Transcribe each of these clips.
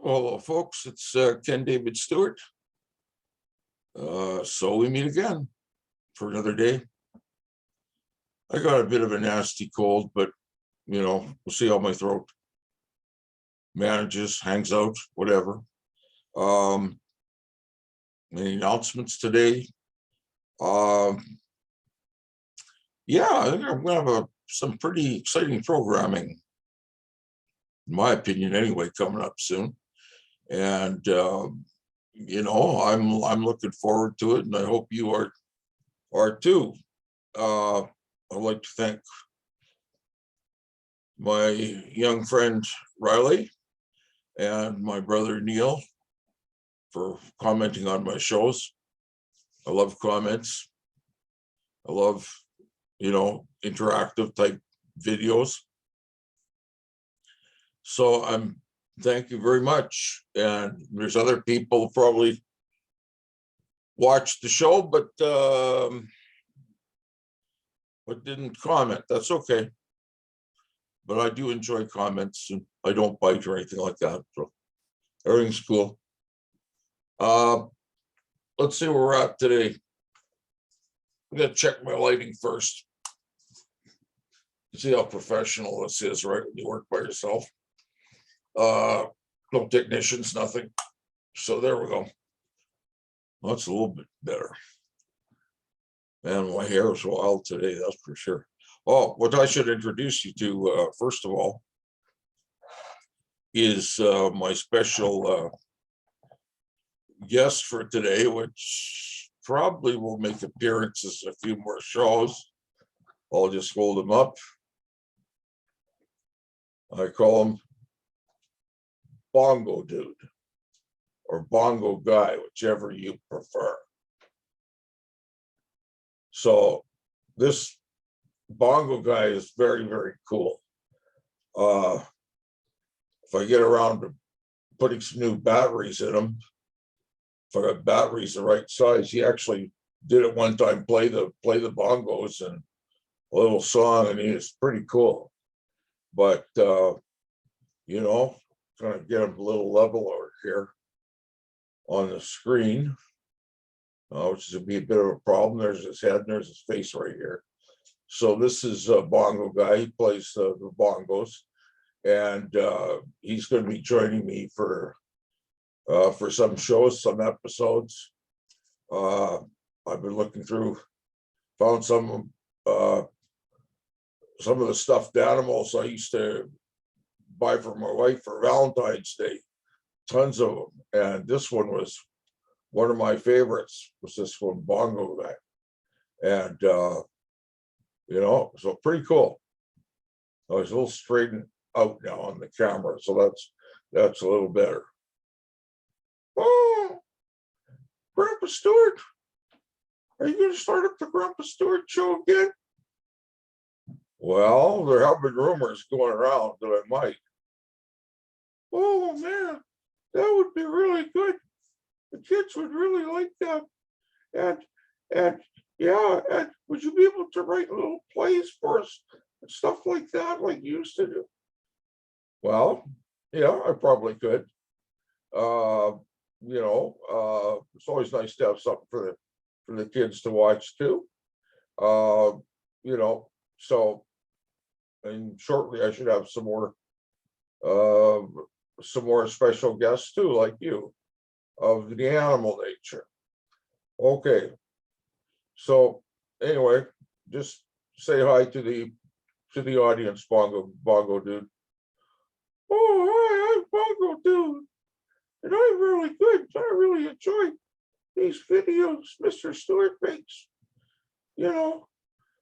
Hello, folks. It's Ken David Stewart. So we meet again for another day. I got a bit of a nasty cold, but we'll see how my throat manages, hangs out, whatever. Any announcements today? Yeah, I think I'm gonna have some pretty exciting programming, in my opinion, anyway, coming up soon. And I'm looking forward to it, and I hope you are too. I'd like to thank my young friend Riley and my brother Neil for commenting on my shows. I love comments. I love, interactive type videos. So thank you very much. And there's other people probably watched the show, but didn't comment. That's okay. But I do enjoy comments, and I don't bite or anything like that. So everything's cool. Let's see where we're at today. I'm gonna check my lighting first. See how professional this is, right? When you work by yourself. No technicians, nothing. So there we go. That's a little bit better. And my hair is wild today, that's for sure. Oh, what I should introduce you to, first of all, is my special guest for today, which probably will make appearances in a few more shows. I'll just hold him up. I call him Bongo Dude or Bongo Guy, whichever you prefer. So this Bongo Guy is very, very cool. If I get around to putting some new batteries in them, if I got batteries the right size, he actually did it one time, play the bongos and a little song, and it's pretty cool. But trying to get him a little level over here on the screen, which is be a bit of a problem. There's his head and there's his face right here. So this is a Bongo Guy. He plays the bongos, and he's going to be joining me for some shows, some episodes. I've been looking through, found some of the stuffed animals I used to buy for my wife for Valentine's Day, tons of them. And this one was one of my favorites, was this one, Bongo Guy. And, so pretty cool. I was a little straightened out now on the camera, so that's a little better. Oh, Grandpa Stewart, are you going to start up the Grandpa Stewart show again? Well, there have been rumors going around that I might. Oh man, that would be really good. The kids would really like that. And yeah, and would you be able to write little plays for us and stuff like that, like you used to do? Well, yeah, I probably could. It's always nice to have something for the kids to watch too. So, and shortly I should have some more special guests too, like you, of the animal nature. Okay. So anyway, just say hi to the audience, Bongo Dude. Oh, hi, I'm Bongo Dude. And I'm really good. I really enjoy these videos Mr. Stewart makes.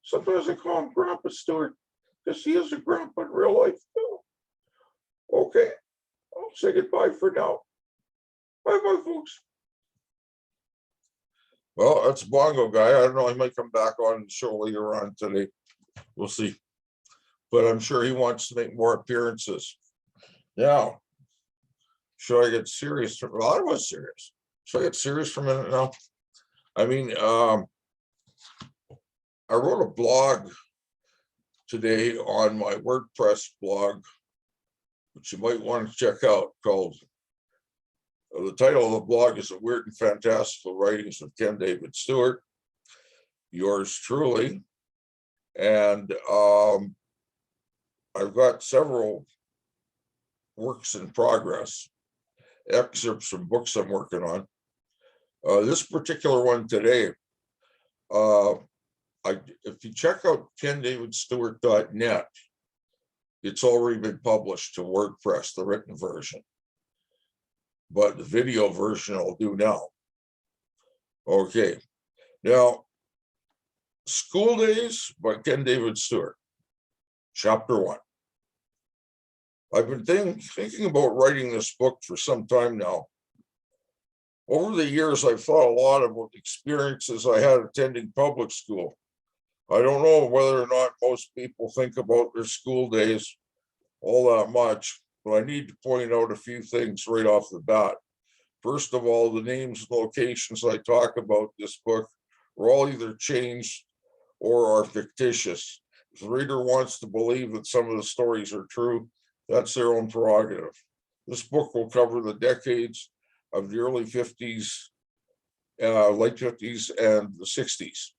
Sometimes I call him Grandpa Stewart because he is a grandpa in real life too. Okay, I'll say goodbye for now. Bye-bye, folks. Well, that's Bongo Guy. I don't know, he might come back on the show later on today. We'll see. But I'm sure he wants to make more appearances. Now, should I get serious? Well, I was serious. Should I get serious for a minute now? I mean, I wrote a blog today on my WordPress blog, which you might want to check out, called The title of the blog is The Weird and Fantastical Writings of Ken David Stewart. Yours truly. And I've got several works in progress, excerpts from books I'm working on. This particular one today, if you check out kendavidstewart.net, it's already been published to WordPress, the written version. But the video version I'll do now. Okay. Now, School Daze by Ken David Stewart, Chapter 1. I've been thinking about writing this book for some time now. Over the years, I've thought a lot about the experiences I had attending public school. I don't know whether or not most people think about their school days all that much, but I need to point out a few things right off the bat. First of all, the names and locations I talk about in this book are all either changed or are fictitious. If the reader wants to believe that some of the stories are true, that's their own prerogative. This book will cover the decades of the early 50s, late 50s, and the 60s.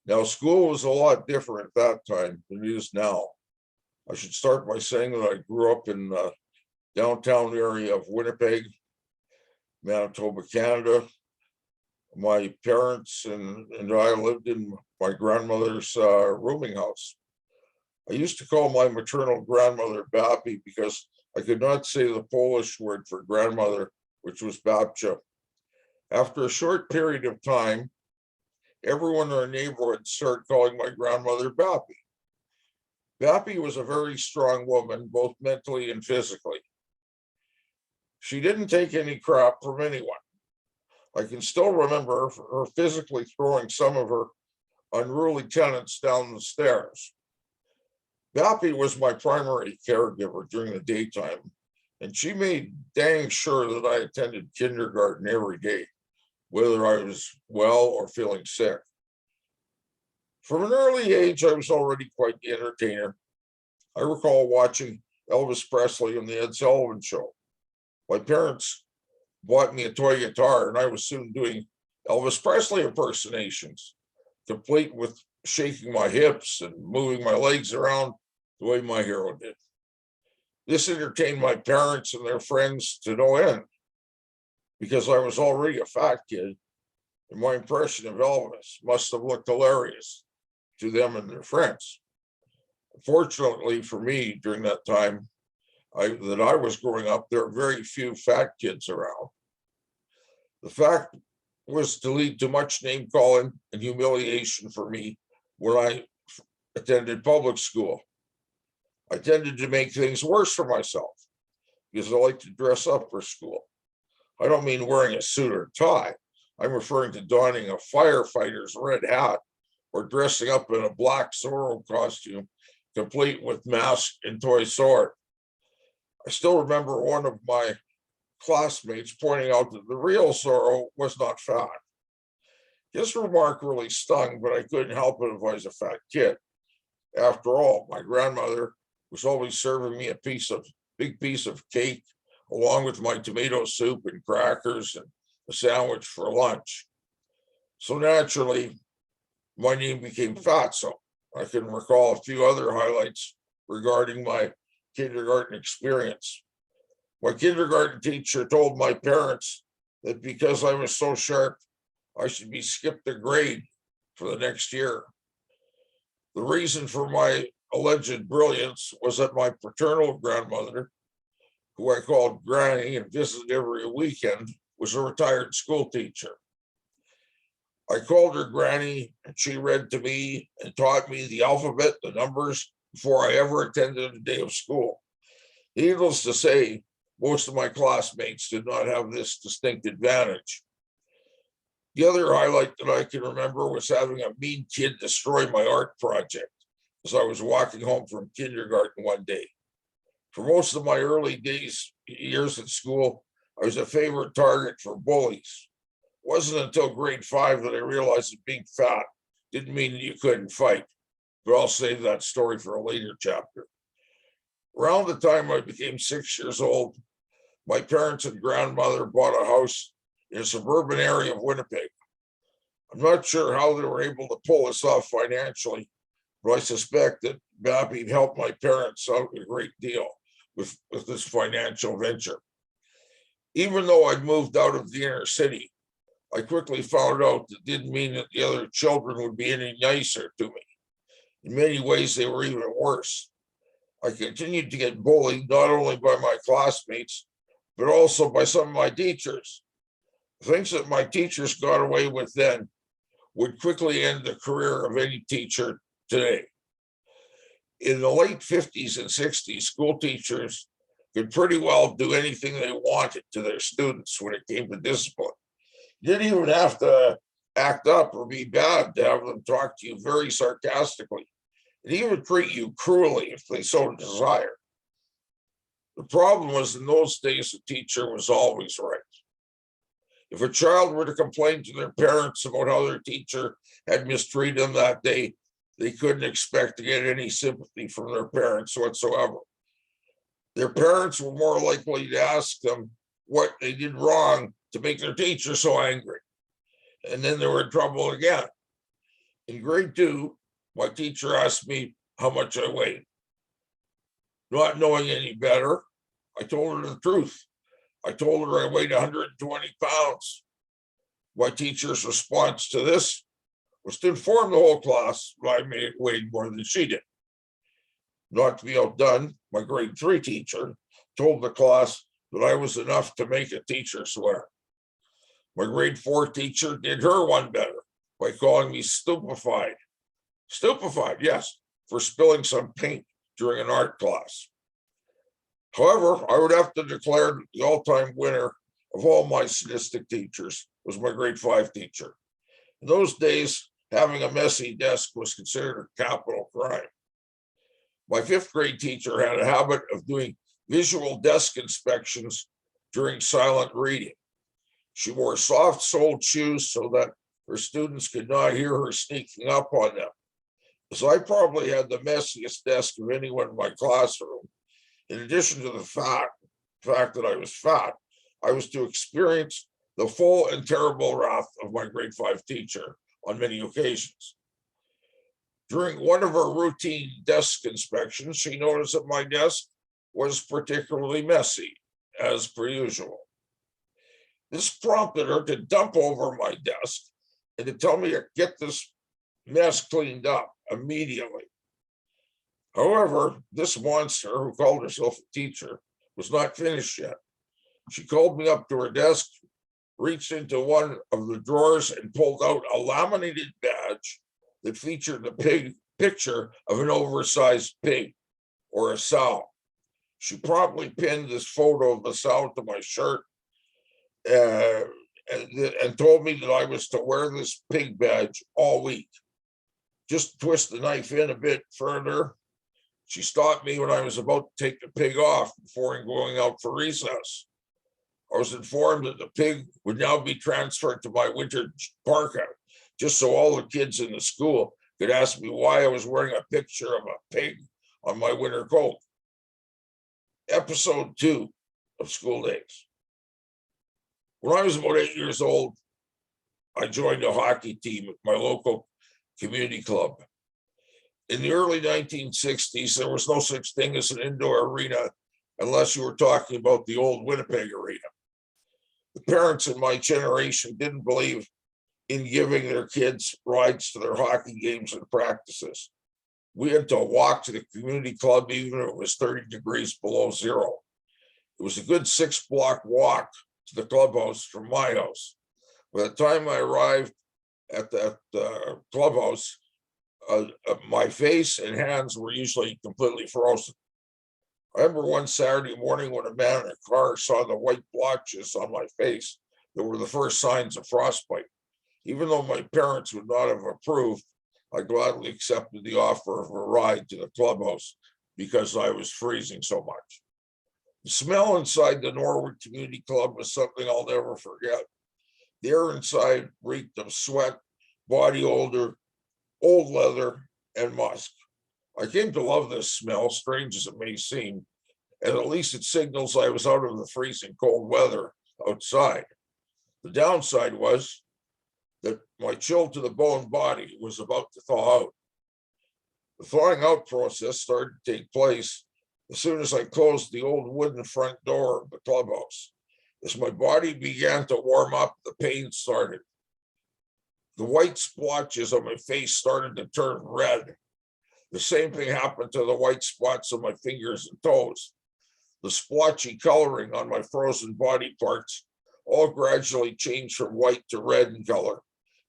Now, school was a lot different at that time than it is now. I should start by saying that I grew up in the downtown area of Winnipeg, Manitoba, Canada. My parents and I lived in my grandmother's rooming house. I used to call my maternal grandmother Babi because I could not say the Polish word for grandmother, which was babcia. After a short period of time, everyone in our neighborhood started calling my grandmother Babi. Babi was a very strong woman, both mentally and physically. She didn't take any crap from anyone. I can still remember her physically throwing some of her unruly tenants down the stairs. Babi was my primary caregiver during the daytime, and she made dang sure that I attended kindergarten every day, whether I was well or feeling sick. From an early age, I was already quite the entertainer. I recall watching Elvis Presley on the Ed Sullivan Show. My parents bought me a toy guitar, and I was soon doing Elvis Presley impersonations, complete with shaking my hips and moving my legs around the way my hero did. This entertained my parents and their friends to no end, because I was already a fat kid, and my impression of Elvis must have looked hilarious to them and their friends. Fortunately for me, during that time that I was growing up, there were very few fat kids around. The fact was to lead to much name calling and humiliation for me when I attended public school. I tended to make things worse for myself because I like to dress up for school. I don't mean wearing a suit or tie. I'm referring to donning a firefighter's red hat or dressing up in a black Zorro costume, complete with mask and toy sword. I still remember one of my classmates pointing out that the real Zorro was not fat. His remark really stung, but I couldn't help it if I was a fat kid. After all, my grandmother was always serving me a big piece of cake, along with my tomato soup and crackers and a sandwich for lunch. So naturally, my name became Fatso. I can recall a few other highlights regarding my kindergarten experience. My kindergarten teacher told my parents that because I was so sharp, I should be skipped a grade for the next year. The reason for my alleged brilliance was that my paternal grandmother, who I called Granny and visited every weekend, was a retired school teacher. I called her Granny, and she read to me and taught me the alphabet, the numbers, before I ever attended a day of school. Needless to say, most of my classmates did not have this distinct advantage. The other highlight that I can remember was having a mean kid destroy my art project as I was walking home from kindergarten one day. For most of my early years at school, I was a favorite target for bullies. It wasn't until grade 5 that I realized that being fat didn't mean that you couldn't fight, but I'll save that story for a later chapter. Around the time I became 6 years old, my parents and grandmother bought a house in a suburban area of Winnipeg. I'm not sure how they were able to pull this off financially, but I suspect that Bappy helped my parents out a great deal with this financial venture. Even though I'd moved out of the inner city, I quickly found out that didn't mean that the other children would be any nicer to me. In many ways, they were even worse. I continued to get bullied not only by my classmates, but also by some of my teachers. Things that my teachers got away with then would quickly end the career of any teacher today. In the late 50s and 60s, school teachers could pretty well do anything they wanted to their students when it came to discipline. You didn't even have to act up or be bad to have them talk to you very sarcastically and even treat you cruelly if they so desired. The problem was in those days, the teacher was always right. If a child were to complain to their parents about how their teacher had mistreated them that day, they couldn't expect to get any sympathy from their parents whatsoever. Their parents were more likely to ask them what they did wrong to make their teacher so angry. And then they were in trouble again. In grade 2, my teacher asked me how much I weighed. Not knowing any better, I told her the truth. I told her I weighed 120 pounds. My teacher's response to this was to inform the whole class that I weighed more than she did. Not to be outdone, my grade 3 teacher told the class that I was enough to make a teacher swear. My grade 4 teacher did her one better by calling me stupefied. Stupefied, yes, for spilling some paint during an art class. However, I would have to declare that the all-time winner of all my sadistic teachers was my grade 5 teacher. In those days, having a messy desk was considered a capital crime. My 5th grade teacher had a habit of doing visual desk inspections during silent reading. She wore soft-soled shoes so that her students could not hear her sneaking up on them. As I probably had the messiest desk of anyone in my classroom, in addition to the fact that I was fat, I was to experience the full and terrible wrath of my grade 5 teacher on many occasions. During one of her routine desk inspections, she noticed that my desk was particularly messy, as per usual. This prompted her to dump over my desk and to tell me to get this mess cleaned up immediately. However, this monster, who called herself a teacher, was not finished yet. She called me up to her desk, reached into one of the drawers, and pulled out a laminated badge that featured a picture of an oversized pig or a sow. She promptly pinned this photo of the sow to my shirt and told me that I was to wear this pig badge all week. Just twist the knife in a bit further. She stopped me when I was about to take the pig off before going out for recess. I was informed that the pig would now be transferred to my winter parka, just so all the kids in the school could ask me why I was wearing a picture of a pig on my winter coat. Episode 2 of School Daze. When I was about 8 years old, I joined a hockey team at my local community club. In the early 1960s, there was no such thing as an indoor arena unless you were talking about the old Winnipeg arena. The parents in my generation didn't believe in giving their kids rides to their hockey games and practices. We had to walk to the community club even if it was 30 degrees below zero. It was a good 6-block walk to the clubhouse from my house. By the time I arrived at that clubhouse, my face and hands were usually completely frozen. I remember one Saturday morning when a man in a car saw the white blotches on my face that were the first signs of frostbite. Even though my parents would not have approved, I gladly accepted the offer of a ride to the clubhouse because I was freezing so much. The smell inside the Norwood Community Club was something I'll never forget. The air inside reeked of sweat, body odor, old leather, and musk. I came to love this smell, strange as it may seem, and at least it signals I was out of the freezing cold weather outside. The downside was that my chill to the bone body was about to thaw out. The thawing out process started to take place as soon as I closed the old wooden front door of the clubhouse. As my body began to warm up, the pain started. The white splotches on my face started to turn red. The same thing happened to the white spots on my fingers and toes. The splotchy coloring on my frozen body parts all gradually changed from white to red in color.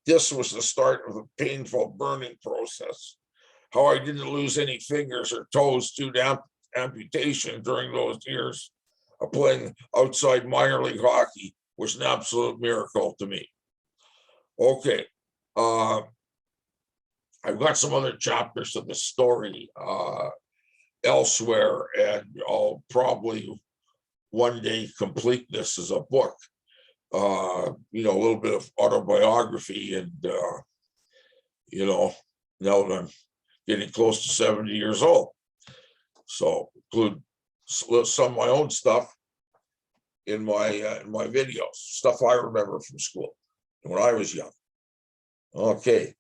This was the start of the painful burning process. How I didn't lose any fingers or toes due to amputation during those years of playing outside minor league hockey was an absolute miracle to me. Okay, I've got some other chapters of the story elsewhere, and I'll probably one day complete this as a book. A little bit of autobiography, and now that I'm getting close to 70 years old, so include some of my own stuff in my videos, stuff I remember from school when I was young. Okay,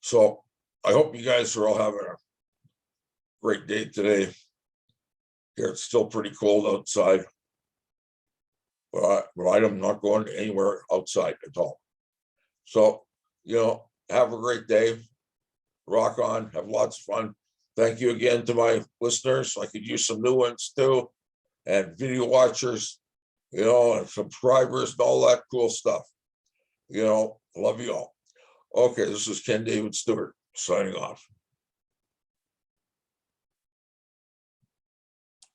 so I hope you guys are all having a great day today. Here it's still pretty cold outside, but I'm not going anywhere outside at all. So, have a great day. Rock on, have lots of fun. Thank you again to my listeners. I could use some new ones too, and video watchers, and subscribers and all that cool stuff. Love you all. Okay, this is Ken David Stewart signing off.